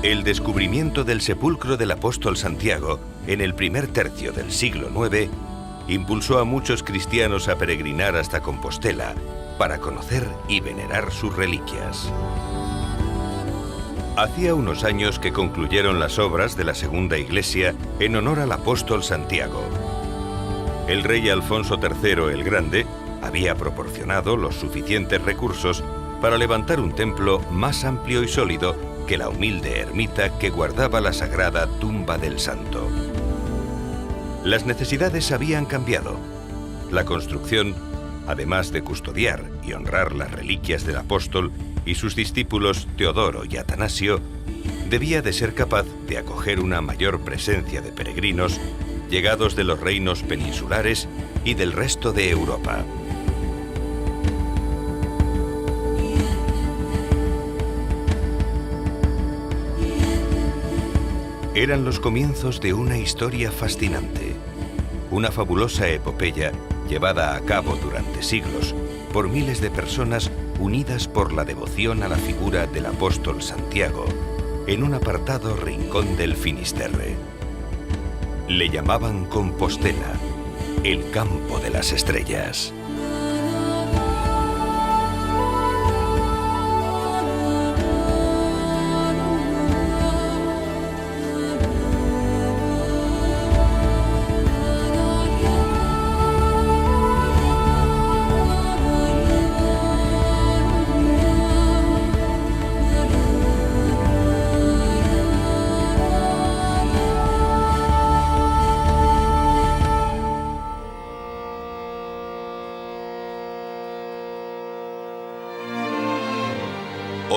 El descubrimiento del sepulcro del apóstol Santiago en el primer tercio del siglo IX impulsó a muchos cristianos a peregrinar hasta Compostela para conocer y venerar sus reliquias. Hacía unos años que concluyeron las obras de la segunda iglesia en honor al apóstol Santiago. El rey Alfonso III el Grande había proporcionado los suficientes recursos para levantar un templo más amplio y sólido que la humilde ermita que guardaba la sagrada tumba del santo. Las necesidades habían cambiado. La construcción, además de custodiar y honrar las reliquias del apóstol y sus discípulos Teodoro y Atanasio, debía de ser capaz de acoger una mayor presencia de peregrinos llegados de los reinos peninsulares y del resto de Europa. Eran los comienzos de una historia fascinante, una fabulosa epopeya llevada a cabo durante siglos por miles de personas unidas por la devoción a la figura del apóstol Santiago en un apartado rincón del Finisterre. Le llamaban Compostela, el campo de las estrellas.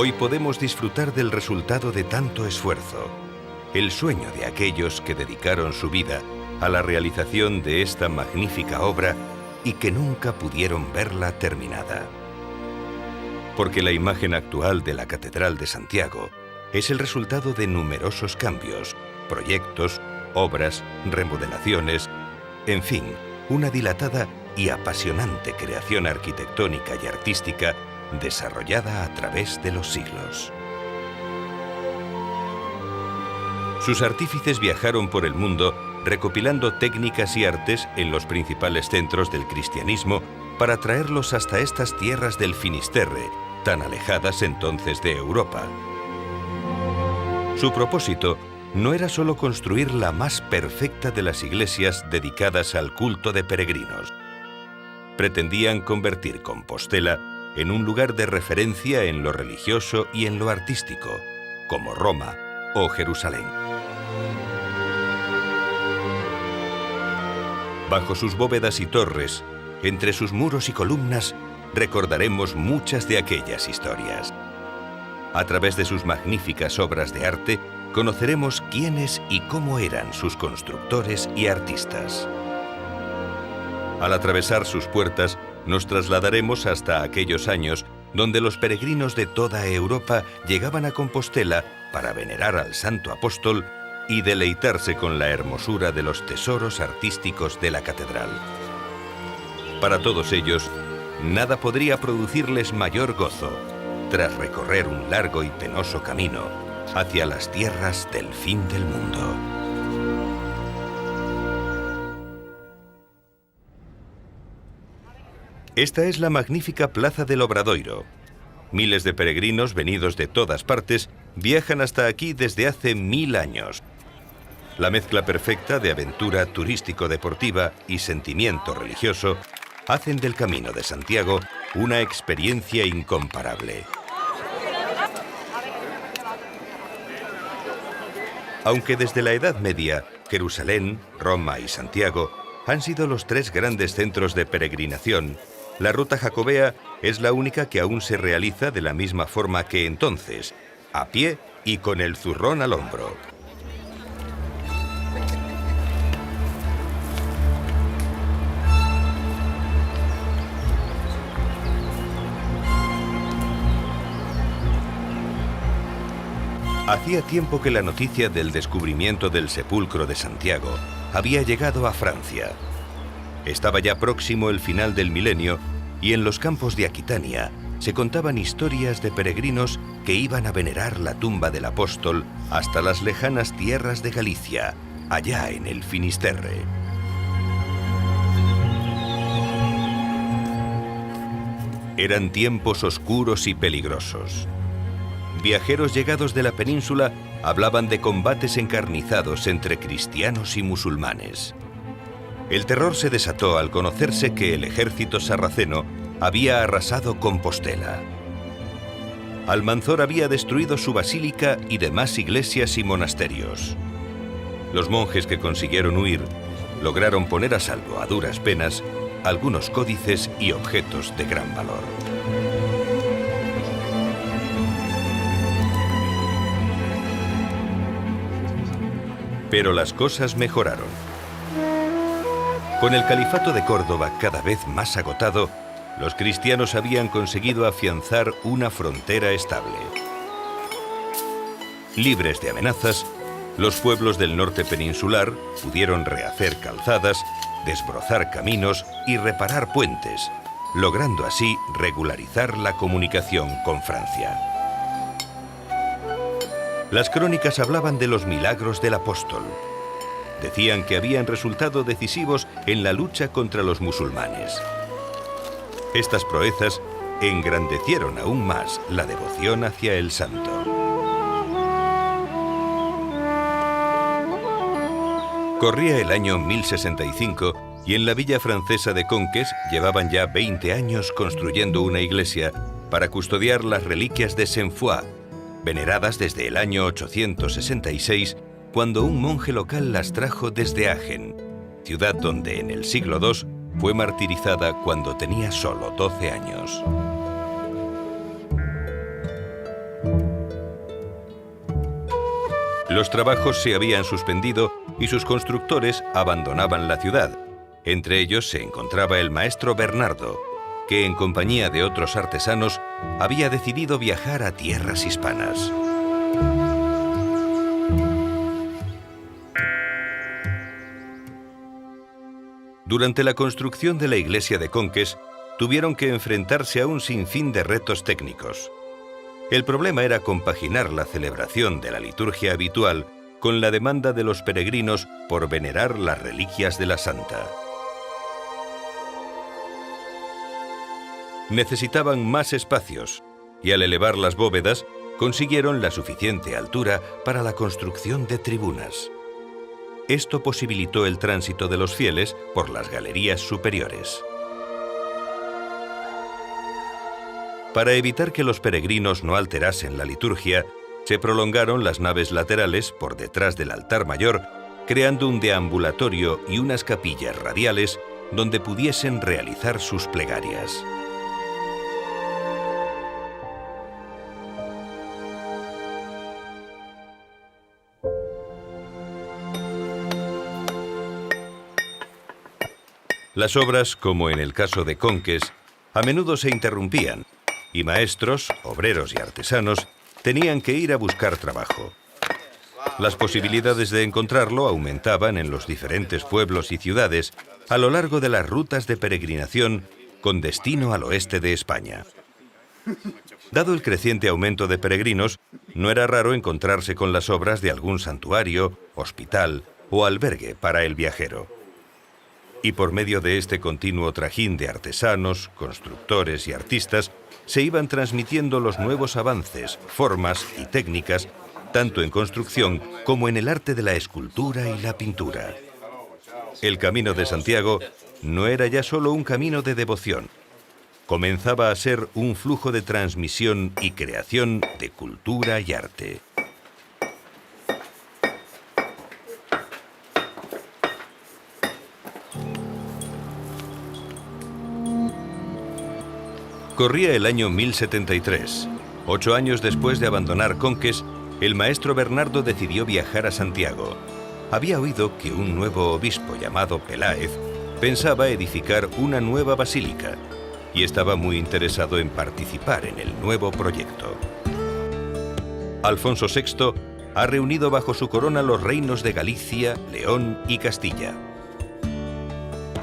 Hoy podemos disfrutar del resultado de tanto esfuerzo, el sueño de aquellos que dedicaron su vida a la realización de esta magnífica obra y que nunca pudieron verla terminada. Porque la imagen actual de la Catedral de Santiago es el resultado de numerosos cambios, proyectos, obras, remodelaciones, en fin, una dilatada y apasionante creación arquitectónica y artística desarrollada a través de los siglos. Sus artífices viajaron por el mundo recopilando técnicas y artes en los principales centros del cristianismo para traerlos hasta estas tierras del Finisterre, tan alejadas entonces de Europa. Su propósito no era solo construir la más perfecta de las iglesias dedicadas al culto de peregrinos. Pretendían convertir Compostela en un lugar de referencia en lo religioso y en lo artístico, como Roma o Jerusalén. Bajo sus bóvedas y torres, entre sus muros y columnas, recordaremos muchas de aquellas historias. A través de sus magníficas obras de arte, conoceremos quiénes y cómo eran sus constructores y artistas. Al atravesar sus puertas, nos trasladaremos hasta aquellos años donde los peregrinos de toda Europa llegaban a Compostela para venerar al santo apóstol y deleitarse con la hermosura de los tesoros artísticos de la catedral. Para todos ellos, nada podría producirles mayor gozo tras recorrer un largo y penoso camino hacia las tierras del fin del mundo. Esta es la magnífica Plaza del Obradoiro. Miles de peregrinos venidos de todas partes viajan hasta aquí desde hace 1000 años. La mezcla perfecta de aventura turístico-deportiva y sentimiento religioso hacen del Camino de Santiago una experiencia incomparable. Aunque desde la Edad Media, Jerusalén, Roma y Santiago han sido los tres grandes centros de peregrinación, la ruta jacobea es la única que aún se realiza de la misma forma que entonces, a pie y con el zurrón al hombro. Hacía tiempo que la noticia del descubrimiento del sepulcro de Santiago había llegado a Francia. Estaba ya próximo el final del milenio y en los campos de Aquitania se contaban historias de peregrinos que iban a venerar la tumba del apóstol hasta las lejanas tierras de Galicia, allá en el Finisterre. Eran tiempos oscuros y peligrosos. Viajeros llegados de la península hablaban de combates encarnizados entre cristianos y musulmanes. El terror se desató al conocerse que el ejército sarraceno había arrasado Compostela. Almanzor había destruido su basílica y demás iglesias y monasterios. Los monjes que consiguieron huir lograron poner a salvo a duras penas algunos códices y objetos de gran valor. Pero las cosas mejoraron. Con el califato de Córdoba cada vez más agotado, los cristianos habían conseguido afianzar una frontera estable. Libres de amenazas, los pueblos del norte peninsular pudieron rehacer calzadas, desbrozar caminos y reparar puentes, logrando así regularizar la comunicación con Francia. Las crónicas hablaban de los milagros del apóstol. Decían que habían resultado decisivos en la lucha contra los musulmanes. Estas proezas engrandecieron aún más la devoción hacia el santo. Corría el año 1065 y en la villa francesa de Conques llevaban ya 20 años construyendo una iglesia para custodiar las reliquias de Saint-Foy, veneradas desde el año 866, cuando un monje local las trajo desde Agen, ciudad donde en el siglo II fue martirizada cuando tenía solo 12 años. Los trabajos se habían suspendido y sus constructores abandonaban la ciudad. Entre ellos se encontraba el maestro Bernardo, que en compañía de otros artesanos había decidido viajar a tierras hispanas. Durante la construcción de la iglesia de Conques, tuvieron que enfrentarse a un sinfín de retos técnicos. El problema era compaginar la celebración de la liturgia habitual con la demanda de los peregrinos por venerar las reliquias de la santa. Necesitaban más espacios y al elevar las bóvedas consiguieron la suficiente altura para la construcción de tribunas. Esto posibilitó el tránsito de los fieles por las galerías superiores. Para evitar que los peregrinos no alterasen la liturgia, se prolongaron las naves laterales por detrás del altar mayor, creando un deambulatorio y unas capillas radiales donde pudiesen realizar sus plegarias. Las obras, como en el caso de Conques, a menudo se interrumpían y maestros, obreros y artesanos tenían que ir a buscar trabajo. Las posibilidades de encontrarlo aumentaban en los diferentes pueblos y ciudades a lo largo de las rutas de peregrinación con destino al oeste de España. Dado el creciente aumento de peregrinos, no era raro encontrarse con las obras de algún santuario, hospital o albergue para el viajero. Y por medio de este continuo trajín de artesanos, constructores y artistas, se iban transmitiendo los nuevos avances, formas y técnicas, tanto en construcción como en el arte de la escultura y la pintura. El Camino de Santiago no era ya solo un camino de devoción. Comenzaba a ser un flujo de transmisión y creación de cultura y arte. Corría el año 1073. 8 años después de abandonar Conques, el maestro Bernardo decidió viajar a Santiago. Había oído que un nuevo obispo llamado Peláez pensaba edificar una nueva basílica y estaba muy interesado en participar en el nuevo proyecto. Alfonso VI ha reunido bajo su corona los reinos de Galicia, León y Castilla.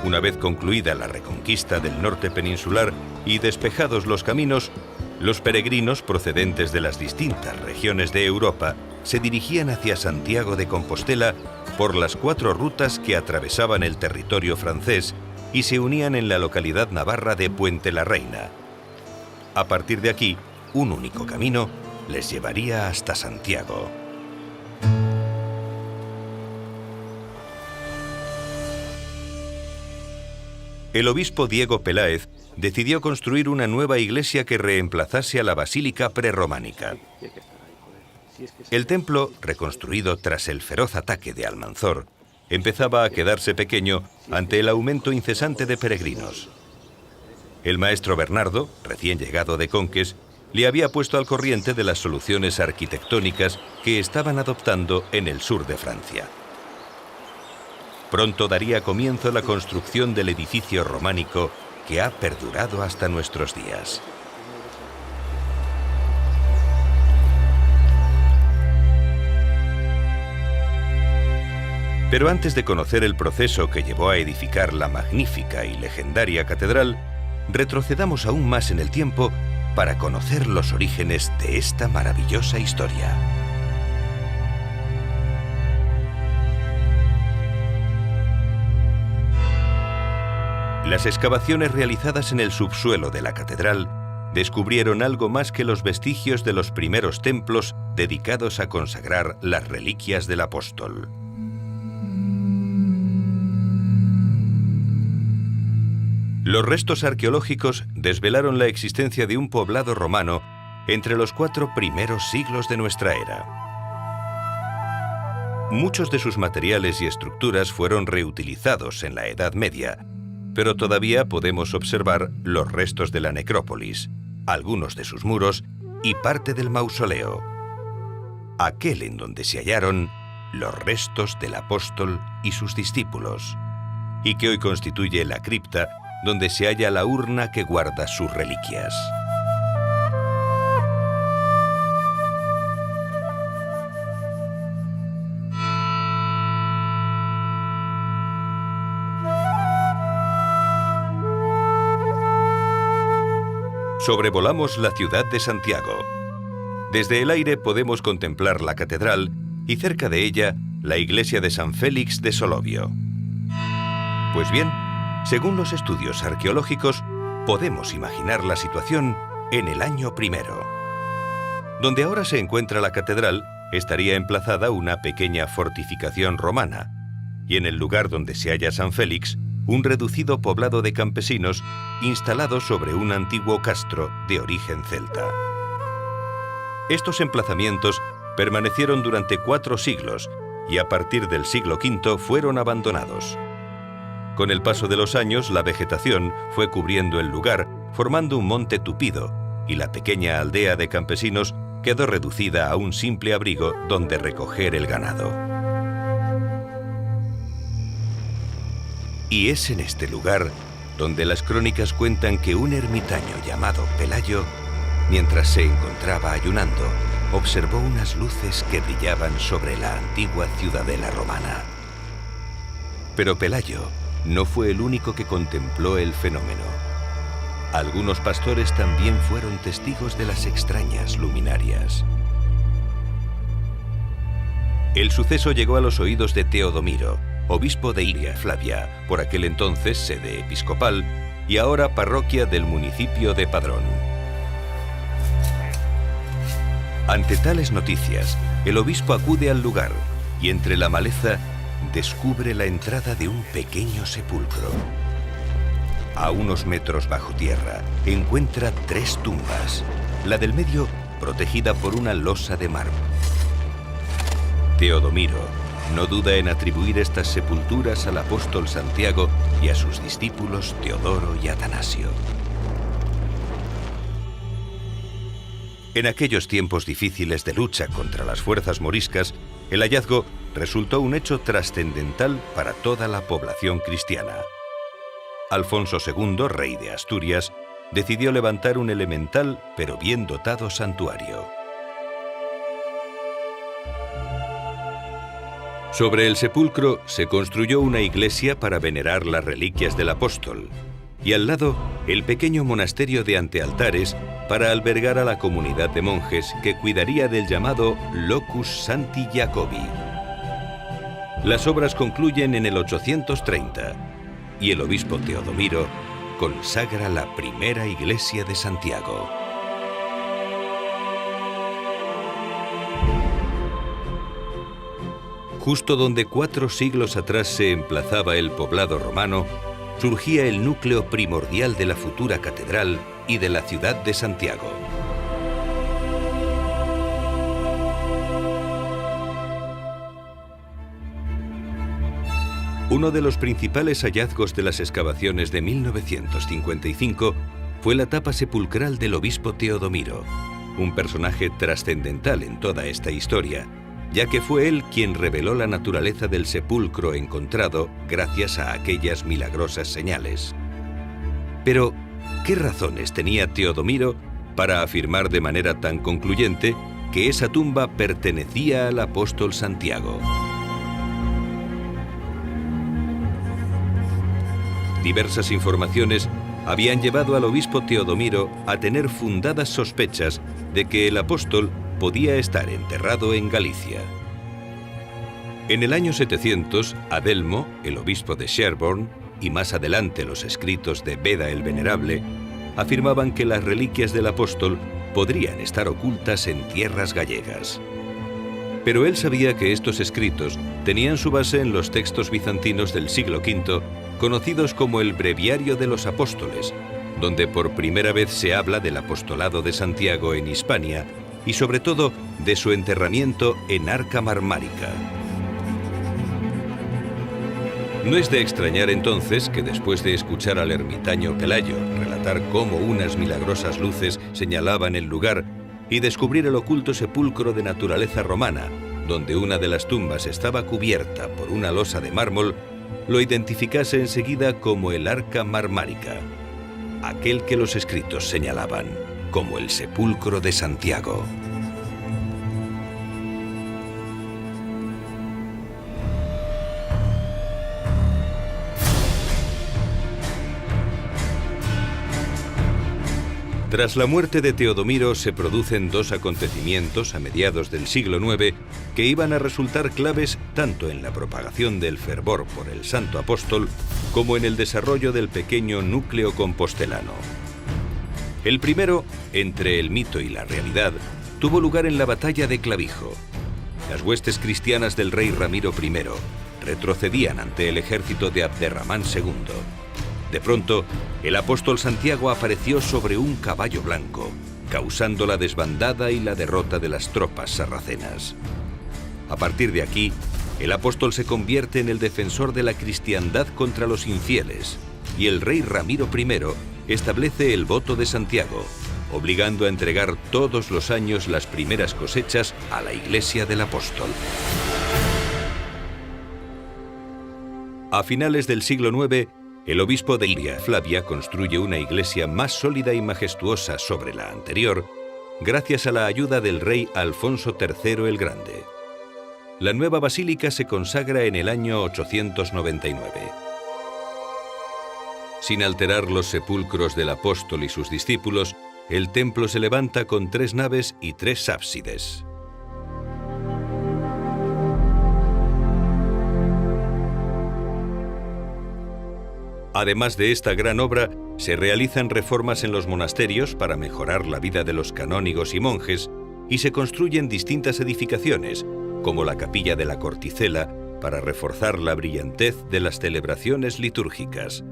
Una vez concluida la reconquista del norte peninsular y despejados los caminos, los peregrinos procedentes de las distintas regiones de Europa se dirigían hacia Santiago de Compostela por las 4 rutas que atravesaban el territorio francés y se unían en la localidad navarra de Puente la Reina. A partir de aquí, un único camino les llevaría hasta Santiago. El obispo Diego Peláez decidió construir una nueva iglesia que reemplazase a la basílica prerrománica. El templo, reconstruido tras el feroz ataque de Almanzor, empezaba a quedarse pequeño ante el aumento incesante de peregrinos. El maestro Bernardo, recién llegado de Conques, le había puesto al corriente de las soluciones arquitectónicas que estaban adoptando en el sur de Francia. Pronto daría comienzo la construcción del edificio románico que ha perdurado hasta nuestros días. Pero antes de conocer el proceso que llevó a edificar la magnífica y legendaria catedral, retrocedamos aún más en el tiempo para conocer los orígenes de esta maravillosa historia. Las excavaciones realizadas en el subsuelo de la catedral descubrieron algo más que los vestigios de los primeros templos dedicados a consagrar las reliquias del apóstol. Los restos arqueológicos desvelaron la existencia de un poblado romano entre los 4 primeros siglos de nuestra era. Muchos de sus materiales y estructuras fueron reutilizados en la Edad Media, pero todavía podemos observar los restos de la necrópolis, algunos de sus muros y parte del mausoleo, aquel en donde se hallaron los restos del apóstol y sus discípulos, y que hoy constituye la cripta donde se halla la urna que guarda sus reliquias. Sobrevolamos la ciudad de Santiago. Desde el aire podemos contemplar la catedral y cerca de ella la iglesia de San Félix de Solovio. Pues bien, según los estudios arqueológicos, podemos imaginar la situación en el año primero. Donde ahora se encuentra la catedral, estaría emplazada una pequeña fortificación romana, y en el lugar donde se halla San Félix, un reducido poblado de campesinos instalado sobre un antiguo castro de origen celta. Estos emplazamientos permanecieron durante 4 siglos y a partir del siglo V fueron abandonados. Con el paso de los años, la vegetación fue cubriendo el lugar, formando un monte tupido, y la pequeña aldea de campesinos quedó reducida a un simple abrigo donde recoger el ganado. Y es en este lugar donde las crónicas cuentan que un ermitaño llamado Pelayo, mientras se encontraba ayunando, observó unas luces que brillaban sobre la antigua ciudadela romana. Pero Pelayo no fue el único que contempló el fenómeno. Algunos pastores también fueron testigos de las extrañas luminarias. El suceso llegó a los oídos de Teodomiro, obispo de Iria Flavia, por aquel entonces sede episcopal y ahora parroquia del municipio de Padrón. Ante tales noticias, el obispo acude al lugar y entre la maleza descubre la entrada de un pequeño sepulcro. A unos metros bajo tierra encuentra 3 tumbas, la del medio protegida por una losa de mármol. Teodomiro no duda en atribuir estas sepulturas al apóstol Santiago y a sus discípulos Teodoro y Atanasio. En aquellos tiempos difíciles de lucha contra las fuerzas moriscas, el hallazgo resultó un hecho trascendental para toda la población cristiana. Alfonso II, rey de Asturias, decidió levantar un elemental pero bien dotado santuario. Sobre el sepulcro se construyó una iglesia para venerar las reliquias del apóstol, y al lado el pequeño monasterio de Antealtares para albergar a la comunidad de monjes que cuidaría del llamado Locus Sancti Jacobi. Las obras concluyen en el 830 y el obispo Teodomiro consagra la primera iglesia de Santiago. Justo donde 4 siglos atrás se emplazaba el poblado romano, surgía el núcleo primordial de la futura catedral y de la ciudad de Santiago. Uno de los principales hallazgos de las excavaciones de 1955 fue la tapa sepulcral del obispo Teodomiro, un personaje trascendental en toda esta historia, ya que fue él quien reveló la naturaleza del sepulcro encontrado gracias a aquellas milagrosas señales. Pero, ¿qué razones tenía Teodomiro para afirmar de manera tan concluyente que esa tumba pertenecía al apóstol Santiago? Diversas informaciones habían llevado al obispo Teodomiro a tener fundadas sospechas de que el apóstol podía estar enterrado en Galicia. En el año 700, Adelmo, el obispo de Sherborne, y más adelante los escritos de Beda el Venerable, afirmaban que las reliquias del apóstol podrían estar ocultas en tierras gallegas. Pero él sabía que estos escritos tenían su base en los textos bizantinos del siglo V, conocidos como el Breviario de los Apóstoles, donde por primera vez se habla del apostolado de Santiago en Hispania y sobre todo de su enterramiento en Arca Marmárica. No es de extrañar entonces que después de escuchar al ermitaño Pelayo relatar cómo unas milagrosas luces señalaban el lugar y descubrir el oculto sepulcro de naturaleza romana, donde una de las tumbas estaba cubierta por una losa de mármol, lo identificase enseguida como el Arca Marmárica, aquel que los escritos señalaban como el sepulcro de Santiago. Tras la muerte de Teodomiro se producen 2 acontecimientos a mediados del siglo IX que iban a resultar claves tanto en la propagación del fervor por el santo apóstol como en el desarrollo del pequeño núcleo compostelano. El primero, entre el mito y la realidad, tuvo lugar en la batalla de Clavijo. Las huestes cristianas del rey Ramiro I retrocedían ante el ejército de Abderramán II. De pronto, el apóstol Santiago apareció sobre un caballo blanco, causando la desbandada y la derrota de las tropas sarracenas. A partir de aquí, el apóstol se convierte en el defensor de la cristiandad contra los infieles, y el rey Ramiro I establece el voto de Santiago, obligando a entregar todos los años las primeras cosechas a la iglesia del apóstol. A finales del siglo IX, el obispo de Iria, Flavia, construye una iglesia más sólida y majestuosa sobre la anterior, gracias a la ayuda del rey Alfonso III el Grande. La nueva basílica se consagra en el año 899. Sin alterar los sepulcros del apóstol y sus discípulos, el templo se levanta con 3 naves y 3 ábsides. Además de esta gran obra, se realizan reformas en los monasterios para mejorar la vida de los canónigos y monjes y se construyen distintas edificaciones, como la capilla de la Corticela, para reforzar la brillantez de las celebraciones litúrgicas,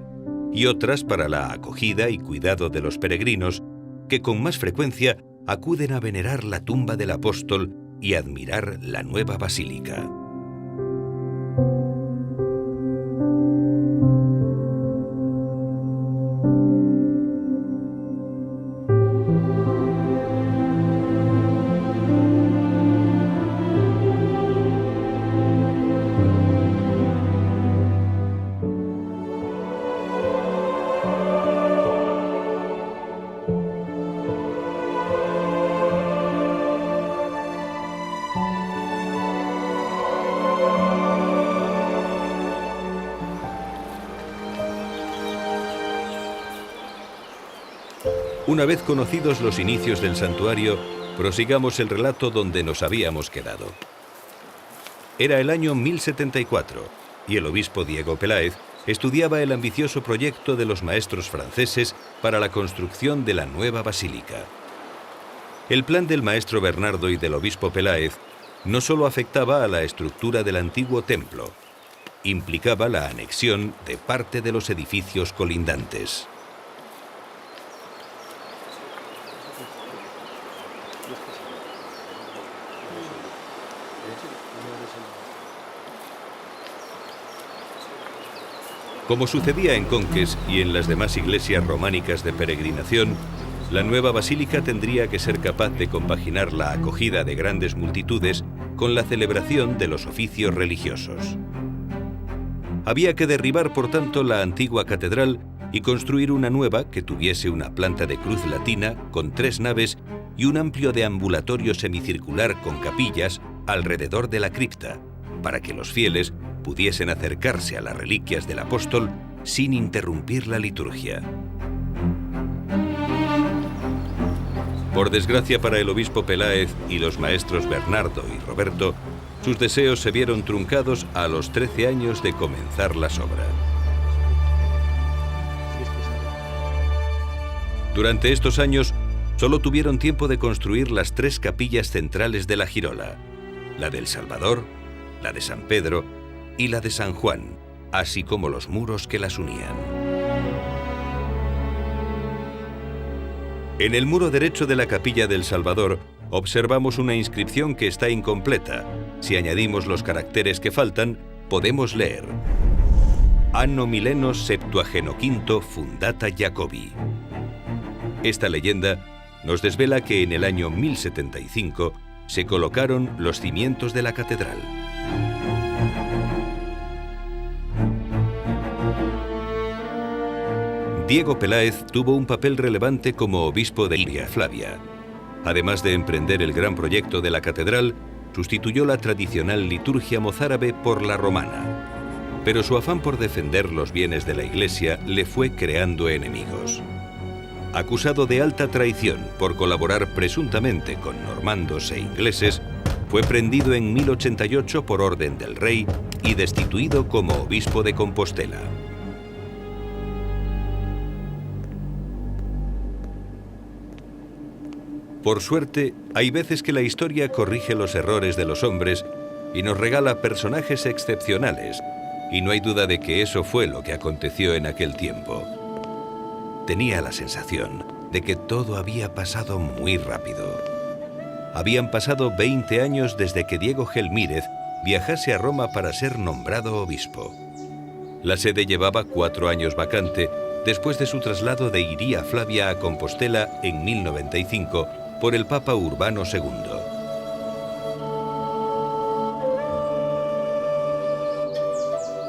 y otras para la acogida y cuidado de los peregrinos, que con más frecuencia acuden a venerar la tumba del apóstol y admirar la nueva basílica. Una vez conocidos los inicios del santuario, prosigamos el relato donde nos habíamos quedado. Era el año 1074 y el obispo Diego Peláez estudiaba el ambicioso proyecto de los maestros franceses para la construcción de la nueva basílica. El plan del maestro Bernardo y del obispo Peláez no solo afectaba a la estructura del antiguo templo, implicaba la anexión de parte de los edificios colindantes. Como sucedía en Conques y en las demás iglesias románicas de peregrinación, la nueva basílica tendría que ser capaz de compaginar la acogida de grandes multitudes con la celebración de los oficios religiosos. Había que derribar, por tanto, la antigua catedral y construir una nueva que tuviese una planta de cruz latina con 3 naves y un amplio deambulatorio semicircular con capillas alrededor de la cripta, para que los fieles pudiesen acercarse a las reliquias del apóstol sin interrumpir la liturgia. Por desgracia para el obispo Peláez y los maestros Bernardo y Roberto, sus deseos se vieron truncados a los 13 años de comenzar las obras. Durante estos años, solo tuvieron tiempo de construir las 3 capillas centrales de la girola, la del Salvador, la de San Pedro y la de San Juan, así como los muros que las unían. En el muro derecho de la capilla del Salvador observamos una inscripción que está incompleta. Si añadimos los caracteres que faltan, podemos leer: Anno milenos 75 fundata Jacobi. Esta leyenda nos desvela que en el año 1075 se colocaron los cimientos de la catedral. Diego Peláez tuvo un papel relevante como obispo de Iria Flavia. Además de emprender el gran proyecto de la catedral, sustituyó la tradicional liturgia mozárabe por la romana. Pero su afán por defender los bienes de la Iglesia le fue creando enemigos. Acusado de alta traición por colaborar presuntamente con normandos e ingleses, fue prendido en 1088 por orden del rey y destituido como obispo de Compostela. Por suerte, hay veces que la historia corrige los errores de los hombres y nos regala personajes excepcionales, y no hay duda de que eso fue lo que aconteció en aquel tiempo. Tenía la sensación de que todo había pasado muy rápido. Habían pasado 20 años desde que Diego Gelmírez viajase a Roma para ser nombrado obispo. La sede llevaba 4 años vacante después de su traslado de Iria Flavia a Compostela en 1095 por el Papa Urbano II.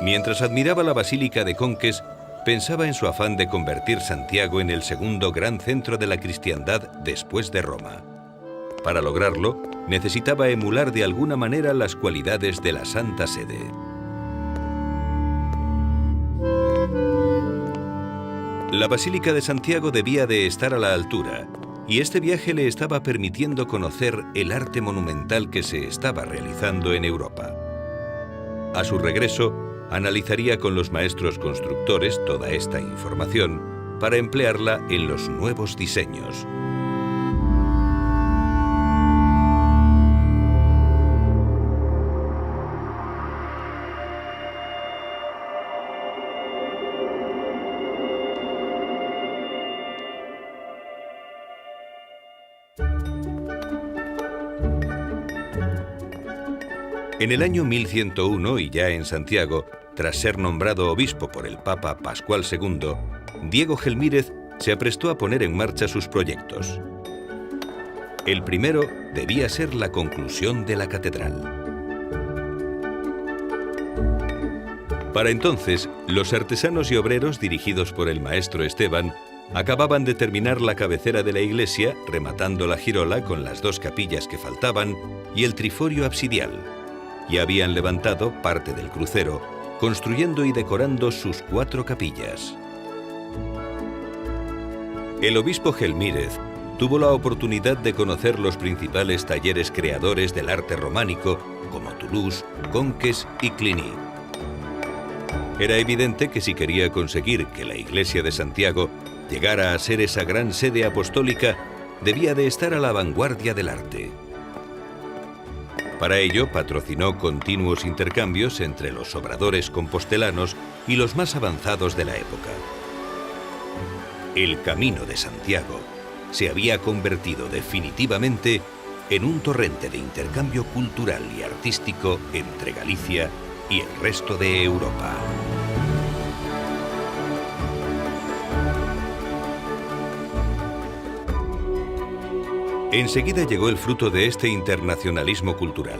Mientras admiraba la Basílica de Conques, pensaba en su afán de convertir Santiago en el segundo gran centro de la cristiandad después de Roma. Para lograrlo, necesitaba emular de alguna manera las cualidades de la Santa Sede. La Basílica de Santiago debía de estar a la altura, y este viaje le estaba permitiendo conocer el arte monumental que se estaba realizando en Europa. A su regreso, analizaría con los maestros constructores toda esta información para emplearla en los nuevos diseños. En el año 1101, y ya en Santiago, tras ser nombrado obispo por el Papa Pascual II, Diego Gelmírez se aprestó a poner en marcha sus proyectos. El primero debía ser la conclusión de la catedral. Para entonces, los artesanos y obreros dirigidos por el maestro Esteban acababan de terminar la cabecera de la iglesia, rematando la girola con las 2 capillas que faltaban y el triforio absidial, y habían levantado parte del crucero, construyendo y decorando sus 4 capillas. El obispo Gelmírez tuvo la oportunidad de conocer los principales talleres creadores del arte románico, como Toulouse, Conques y Cluny. Era evidente que si quería conseguir que la Iglesia de Santiago llegara a ser esa gran sede apostólica, debía de estar a la vanguardia del arte. Para ello, patrocinó continuos intercambios entre los obradores compostelanos y los más avanzados de la época. El Camino de Santiago se había convertido definitivamente en un torrente de intercambio cultural y artístico entre Galicia y el resto de Europa. Enseguida llegó el fruto de este internacionalismo cultural.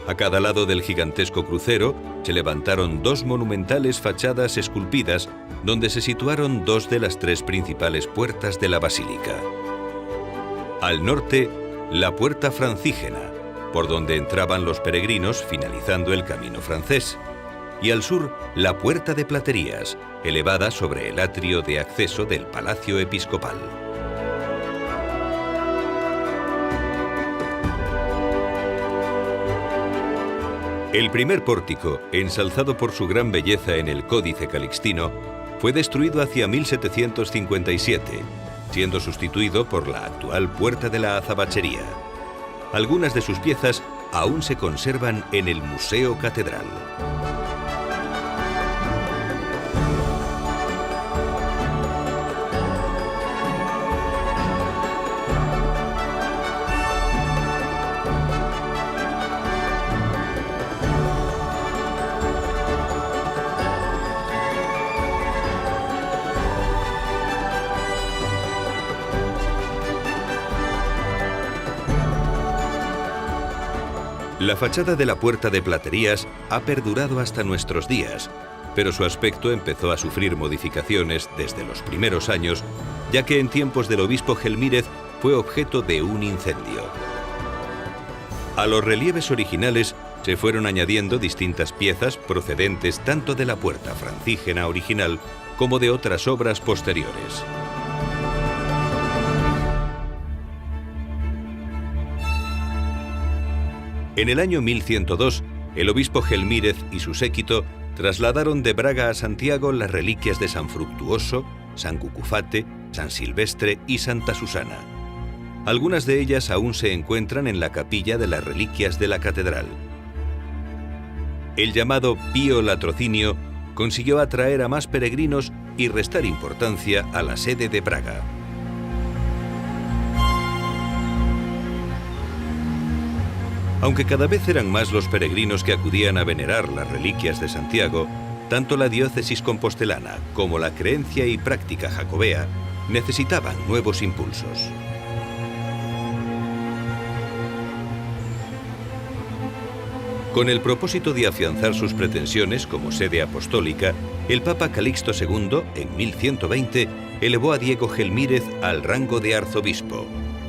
A cada lado del gigantesco crucero se levantaron dos monumentales fachadas esculpidas donde se situaron dos de las tres principales puertas de la basílica. Al norte, la puerta francígena, por donde entraban los peregrinos finalizando el camino francés, y al sur, la puerta de Platerías, elevada sobre el atrio de acceso del Palacio Episcopal. El primer pórtico, ensalzado por su gran belleza en el Códice Calixtino, fue destruido hacia 1757, siendo sustituido por la actual Puerta de la Azabachería. Algunas de sus piezas aún se conservan en el Museo Catedral. La fachada de la Puerta de Platerías ha perdurado hasta nuestros días, pero su aspecto empezó a sufrir modificaciones desde los primeros años, ya que en tiempos del obispo Gelmírez fue objeto de un incendio. A los relieves originales se fueron añadiendo distintas piezas procedentes tanto de la puerta francígena original como de otras obras posteriores. En el año 1102, el obispo Gelmírez y su séquito trasladaron de Braga a Santiago las reliquias de San Fructuoso, San Cucufate, San Silvestre y Santa Susana. Algunas de ellas aún se encuentran en la capilla de las reliquias de la catedral. El llamado Pío Latrocinio consiguió atraer a más peregrinos y restar importancia a la sede de Braga. Aunque cada vez eran más los peregrinos que acudían a venerar las reliquias de Santiago, tanto la diócesis compostelana como la creencia y práctica jacobea necesitaban nuevos impulsos. Con el propósito de afianzar sus pretensiones como sede apostólica, el Papa Calixto II, en 1120, elevó a Diego Gelmírez al rango de arzobispo,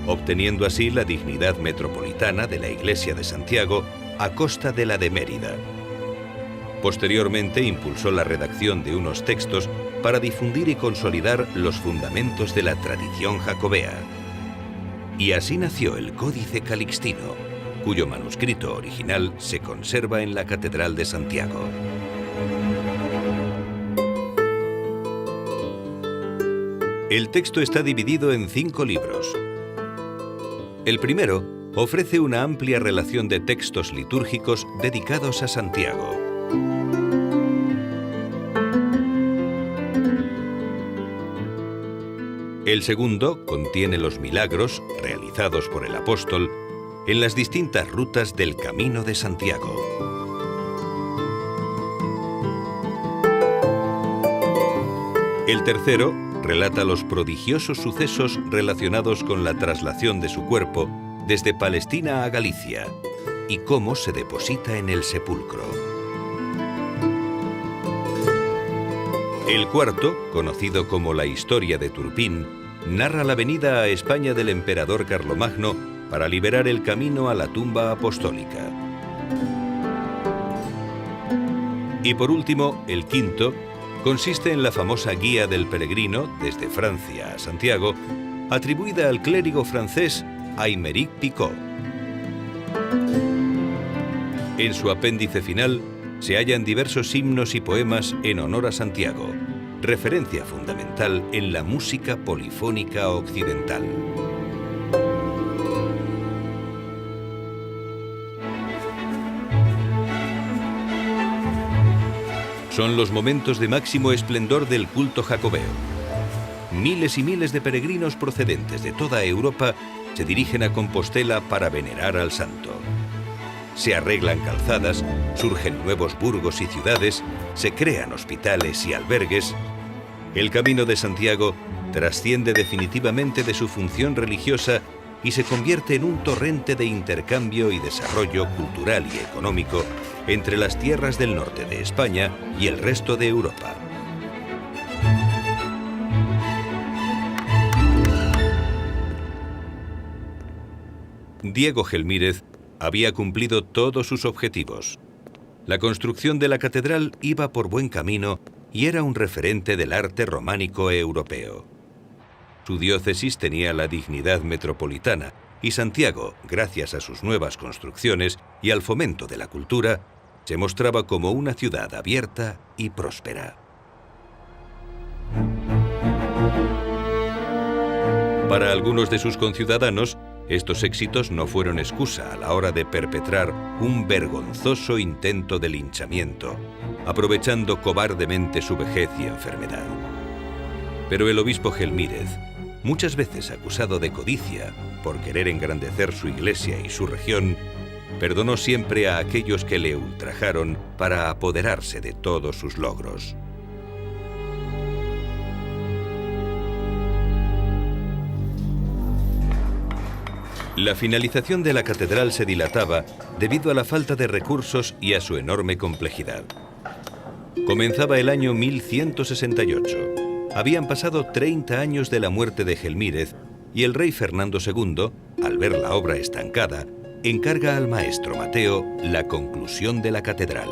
obteniendo así la dignidad metropolitana de la Iglesia de Santiago a costa de la de Mérida. Posteriormente impulsó la redacción de unos textos para difundir y consolidar los fundamentos de la tradición jacobea. Y así nació el Códice Calixtino, cuyo manuscrito original se conserva en la Catedral de Santiago. El texto está dividido en 5 libros. El primero ofrece una amplia relación de textos litúrgicos dedicados a Santiago. El segundo contiene los milagros realizados por el apóstol en las distintas rutas del Camino de Santiago. El tercero relata los prodigiosos sucesos relacionados con la traslación de su cuerpo desde Palestina a Galicia y cómo se deposita en el sepulcro. El cuarto, conocido como la Historia de Turpín, narra la venida a España del emperador Carlomagno para liberar el camino a la tumba apostólica. Y por último, el quinto, consiste en la famosa Guía del Peregrino desde Francia a Santiago, atribuida al clérigo francés Aymeric Picot. En su apéndice final se hallan diversos himnos y poemas en honor a Santiago, referencia fundamental en la música polifónica occidental. Son los momentos de máximo esplendor del culto jacobeo. Miles y miles de peregrinos procedentes de toda Europa se dirigen a Compostela para venerar al santo. Se arreglan calzadas, surgen nuevos burgos y ciudades, se crean hospitales y albergues. El Camino de Santiago trasciende definitivamente de su función religiosa y se convierte en un torrente de intercambio y desarrollo cultural y económico entre las tierras del norte de España y el resto de Europa. Diego Gelmírez había cumplido todos sus objetivos. La construcción de la catedral iba por buen camino y era un referente del arte románico europeo. Su diócesis tenía la dignidad metropolitana y Santiago, gracias a sus nuevas construcciones y al fomento de la cultura, se mostraba como una ciudad abierta y próspera. Para algunos de sus conciudadanos, estos éxitos no fueron excusa a la hora de perpetrar un vergonzoso intento de linchamiento, aprovechando cobardemente su vejez y enfermedad. Pero el obispo Gelmírez, muchas veces acusado de codicia por querer engrandecer su iglesia y su región, perdonó siempre a aquellos que le ultrajaron para apoderarse de todos sus logros. La finalización de la catedral se dilataba debido a la falta de recursos y a su enorme complejidad. Comenzaba el año 1168. Habían pasado 30 años de la muerte de Gelmírez y el rey Fernando II, al ver la obra estancada, encarga al maestro Mateo la conclusión de la catedral.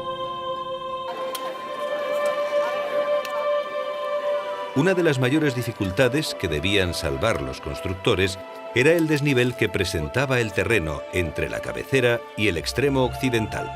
Una de las mayores dificultades que debían salvar los constructores era el desnivel que presentaba el terreno entre la cabecera y el extremo occidental.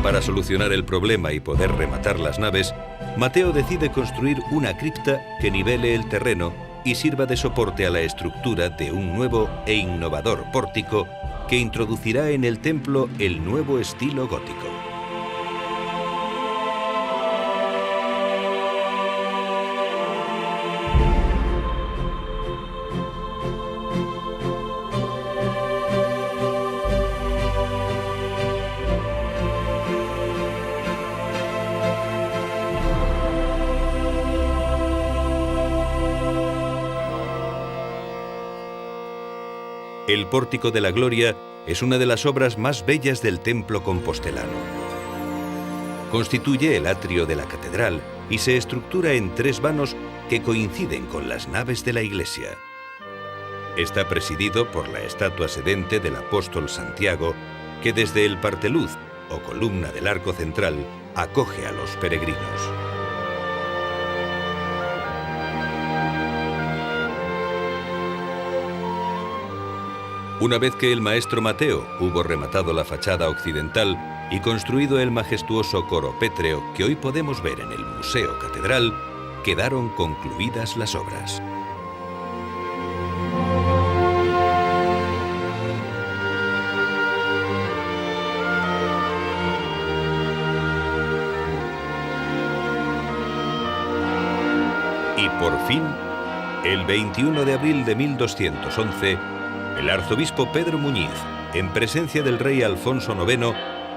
Para solucionar el problema y poder rematar las naves, Mateo decide construir una cripta que nivele el terreno y sirva de soporte a la estructura de un nuevo e innovador pórtico que introducirá en el templo el nuevo estilo gótico. El Pórtico de la Gloria es una de las obras más bellas del templo compostelano. Constituye el atrio de la catedral y se estructura en 3 vanos que coinciden con las naves de la iglesia. Está presidido por la estatua sedente del apóstol Santiago, que desde el parteluz o columna del arco central acoge a los peregrinos. Una vez que el maestro Mateo hubo rematado la fachada occidental y construido el majestuoso coro pétreo que hoy podemos ver en el Museo Catedral, quedaron concluidas las obras. Y por fin, el 21 de abril de 1211, el arzobispo Pedro Muñiz, en presencia del rey Alfonso IX,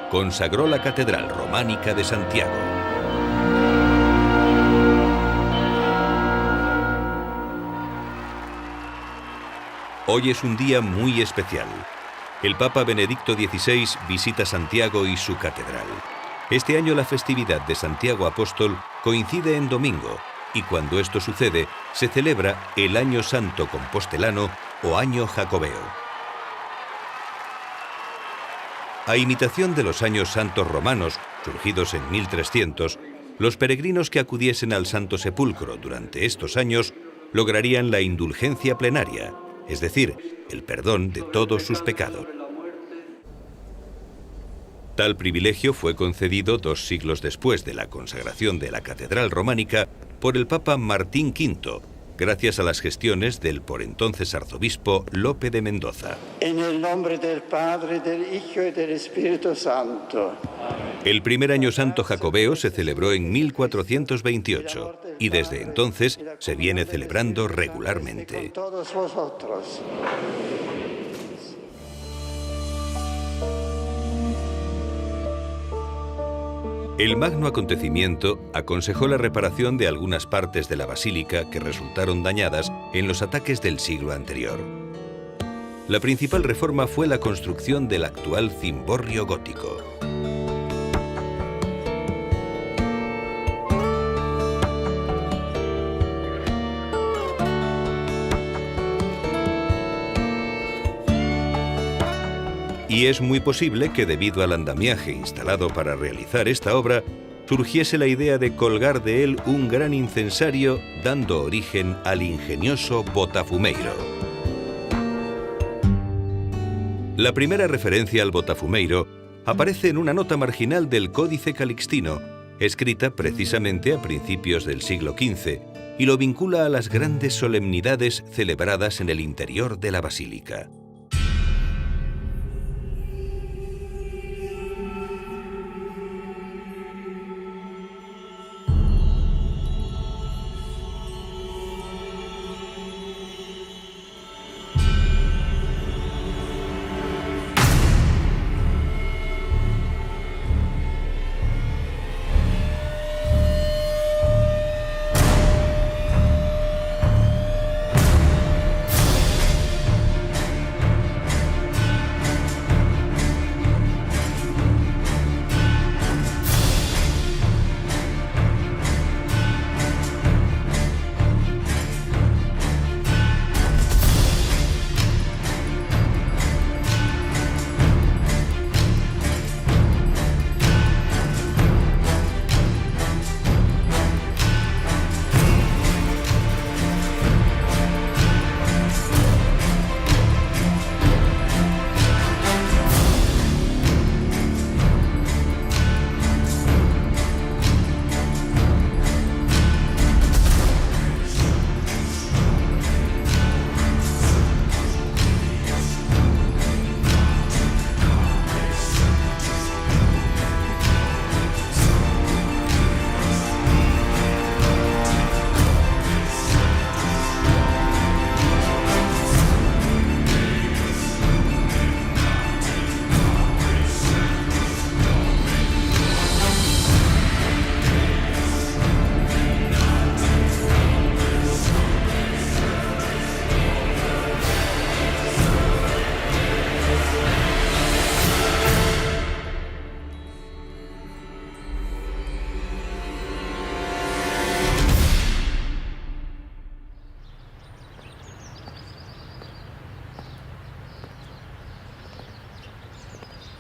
consagró la Catedral Románica de Santiago. Hoy es un día muy especial. El Papa Benedicto XVI visita Santiago y su catedral. Este año la festividad de Santiago Apóstol coincide en domingo, y cuando esto sucede, se celebra el Año Santo Compostelano o Año Jacobeo. A imitación de los años santos romanos, surgidos en 1300, los peregrinos que acudiesen al Santo Sepulcro durante estos años lograrían la indulgencia plenaria, es decir, el perdón de todos sus pecados. Tal privilegio fue concedido 2 siglos después de la consagración de la catedral románica por el Papa Martín V, gracias a las gestiones del por entonces arzobispo Lope de Mendoza. En el nombre del Padre, del Hijo y del Espíritu Santo. El primer año santo jacobeo se celebró en 1428 y desde entonces se viene celebrando regularmente. Con todos vosotros. El magno acontecimiento aconsejó la reparación de algunas partes de la basílica que resultaron dañadas en los ataques del siglo anterior. La principal reforma fue la construcción del actual cimborrio gótico. Y es muy posible que debido al andamiaje instalado para realizar esta obra, surgiese la idea de colgar de él un gran incensario, dando origen al ingenioso botafumeiro. La primera referencia al botafumeiro aparece en una nota marginal del Códice Calixtino, escrita precisamente a principios del siglo XV, y lo vincula a las grandes solemnidades celebradas en el interior de la basílica.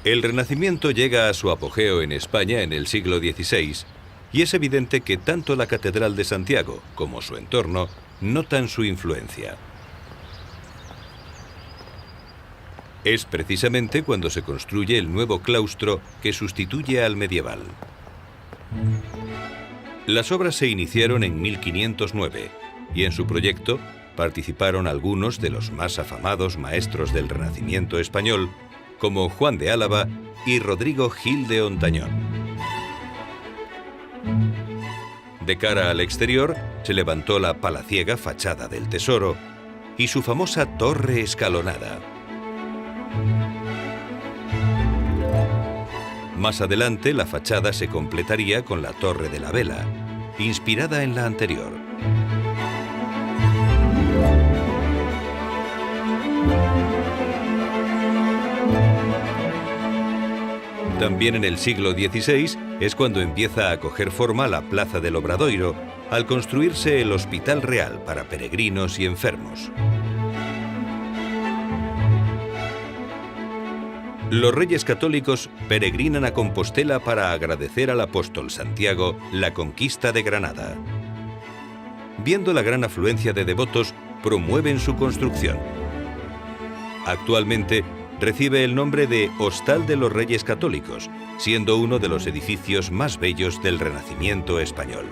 El Renacimiento llega a su apogeo en España en el siglo XVI, y es evidente que tanto la Catedral de Santiago como su entorno notan su influencia. Es precisamente cuando se construye el nuevo claustro que sustituye al medieval. Las obras se iniciaron en 1509 y en su proyecto participaron algunos de los más afamados maestros del Renacimiento español, como Juan de Álava y Rodrigo Gil de Hontañón. De cara al exterior se levantó la palaciega fachada del Tesoro y su famosa torre escalonada. Más adelante la fachada se completaría con la Torre de la Vela, inspirada en la anterior. También en el siglo XVI es cuando empieza a coger forma la Plaza del Obradoiro, al construirse el Hospital Real para peregrinos y enfermos. Los Reyes Católicos peregrinan a Compostela para agradecer al apóstol Santiago la conquista de Granada. Viendo la gran afluencia de devotos, promueven su construcción. Actualmente recibe el nombre de Hostal de los Reyes Católicos, siendo uno de los edificios más bellos del Renacimiento español.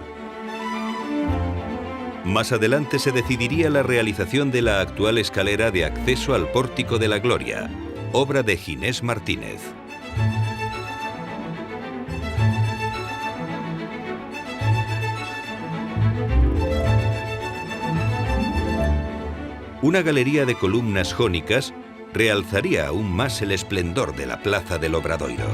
Más adelante se decidiría la realización de la actual escalera de acceso al Pórtico de la Gloria, obra de Ginés Martínez. Una galería de columnas jónicas realzaría aún más el esplendor de la Plaza del Obradoiro.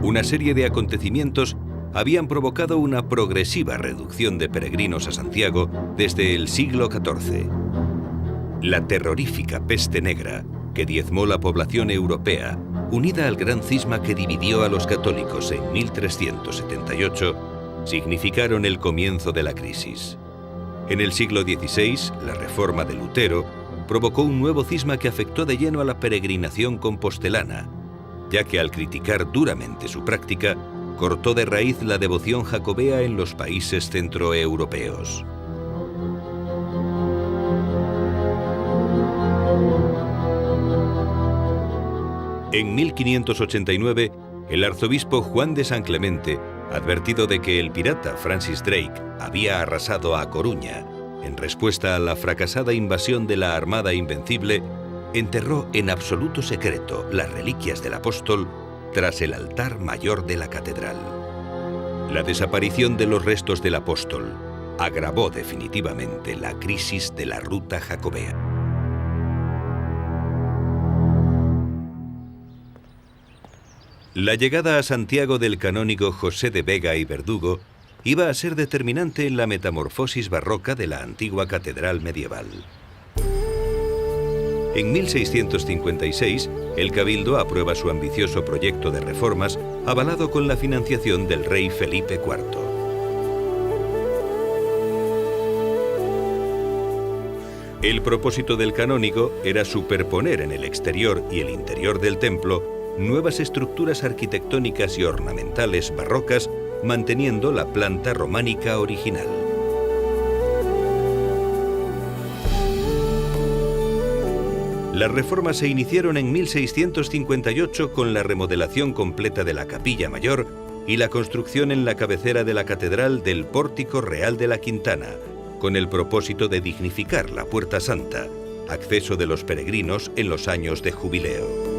Una serie de acontecimientos habían provocado una progresiva reducción de peregrinos a Santiago desde el siglo XIV. La terrorífica peste negra, que diezmó la población europea, unida al gran cisma que dividió a los católicos en 1378, significaron el comienzo de la crisis. En el siglo XVI, la reforma de Lutero provocó un nuevo cisma que afectó de lleno a la peregrinación compostelana, ya que al criticar duramente su práctica, cortó de raíz la devoción jacobea en los países centroeuropeos. En 1589, el arzobispo Juan de San Clemente, advertido de que el pirata Francis Drake había arrasado a Coruña en respuesta a la fracasada invasión de la Armada Invencible, enterró en absoluto secreto las reliquias del apóstol tras el altar mayor de la catedral. La desaparición de los restos del apóstol agravó definitivamente la crisis de la ruta jacobea. La llegada a Santiago del canónigo José de Vega y Verdugo iba a ser determinante en la metamorfosis barroca de la antigua catedral medieval. En 1656, el Cabildo aprueba su ambicioso proyecto de reformas, avalado con la financiación del rey Felipe IV. El propósito del canónigo era superponer en el exterior y el interior del templo nuevas estructuras arquitectónicas y ornamentales barrocas, manteniendo la planta románica original. Las reformas se iniciaron en 1658 con la remodelación completa de la capilla mayor y la construcción en la cabecera de la catedral del Pórtico Real de la Quintana, con el propósito de dignificar la Puerta Santa, acceso de los peregrinos en los años de jubileo.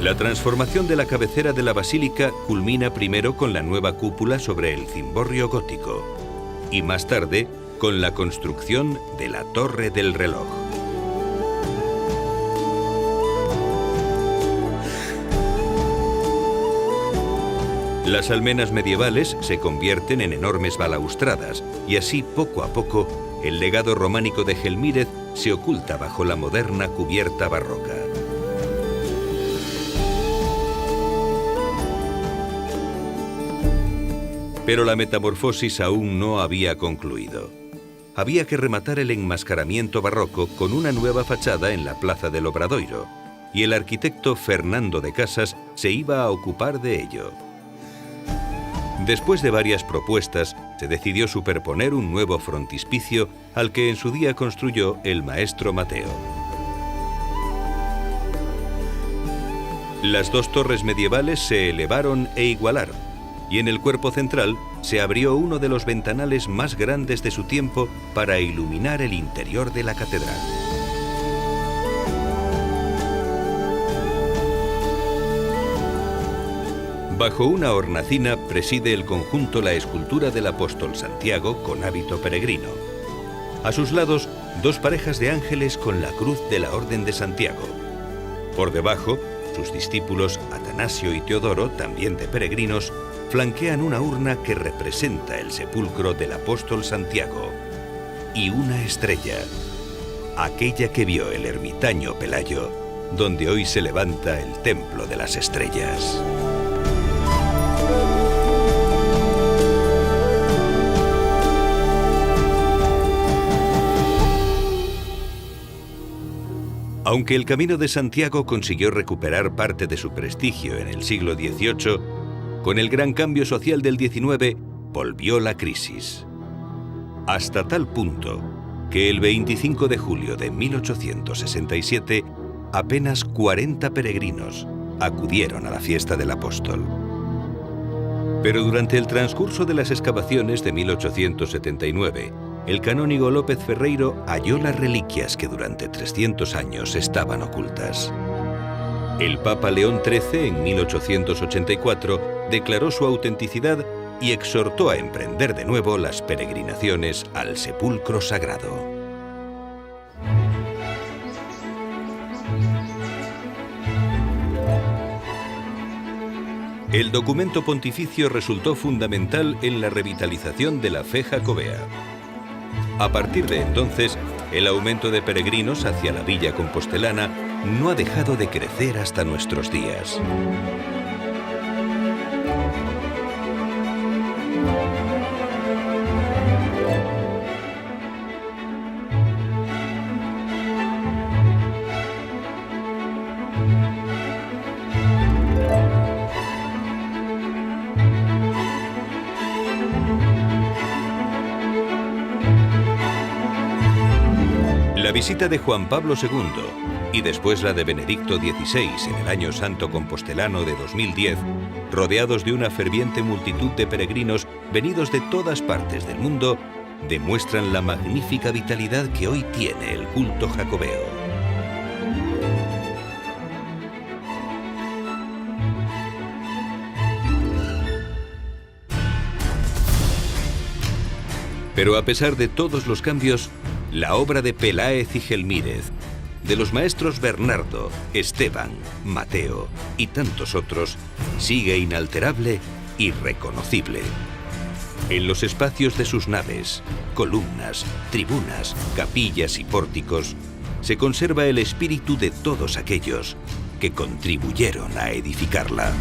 La transformación de la cabecera de la basílica culmina primero con la nueva cúpula sobre el cimborrio gótico y más tarde con la construcción de la Torre del Reloj. Las almenas medievales se convierten en enormes balaustradas y así poco a poco el legado románico de Gelmírez se oculta bajo la moderna cubierta barroca. Pero la metamorfosis aún no había concluido. Había que rematar el enmascaramiento barroco con una nueva fachada en la Plaza del Obradoiro, y el arquitecto Fernando de Casas se iba a ocupar de ello. Después de varias propuestas, se decidió superponer un nuevo frontispicio al que en su día construyó el maestro Mateo. Las dos torres medievales se elevaron e igualaron, y en el cuerpo central se abrió uno de los ventanales más grandes de su tiempo para iluminar el interior de la catedral. Bajo una hornacina preside el conjunto la escultura del apóstol Santiago con hábito peregrino. A sus lados, dos parejas de ángeles con la cruz de la Orden de Santiago. Por debajo, sus discípulos Atanasio y Teodoro, también de peregrinos, flanquean una urna que representa el sepulcro del apóstol Santiago y una estrella. aquella que vio el ermitaño Pelayo, donde hoy se levanta el Templo de las Estrellas. Aunque el Camino de Santiago consiguió recuperar parte de su prestigio en el siglo XVIII, con el gran cambio social del XIX volvió la crisis. Hasta tal punto que el 25 de julio de 1867 apenas 40 peregrinos acudieron a la fiesta del apóstol. Pero durante el transcurso de las excavaciones de 1879, el canónigo López Ferreiro halló las reliquias que durante 300 años estaban ocultas. El Papa León XIII, en 1884, declaró su autenticidad y exhortó a emprender de nuevo las peregrinaciones al sepulcro sagrado. El documento pontificio resultó fundamental en la revitalización de la fe jacobea. A partir de entonces, el aumento de peregrinos hacia la villa compostelana no ha dejado de crecer hasta nuestros días. La visita de Juan Pablo II y después la de Benedicto XVI en el Año Santo Compostelano de 2010, rodeados de una ferviente multitud de peregrinos venidos de todas partes del mundo, demuestran la magnífica vitalidad que hoy tiene el culto jacobeo. Pero a pesar de todos los cambios, la obra de Peláez y Gelmírez, de los maestros Bernardo, Esteban, Mateo y tantos otros, sigue inalterable y reconocible. En los espacios de sus naves, columnas, tribunas, capillas y pórticos, se conserva el espíritu de todos aquellos que contribuyeron a edificarla.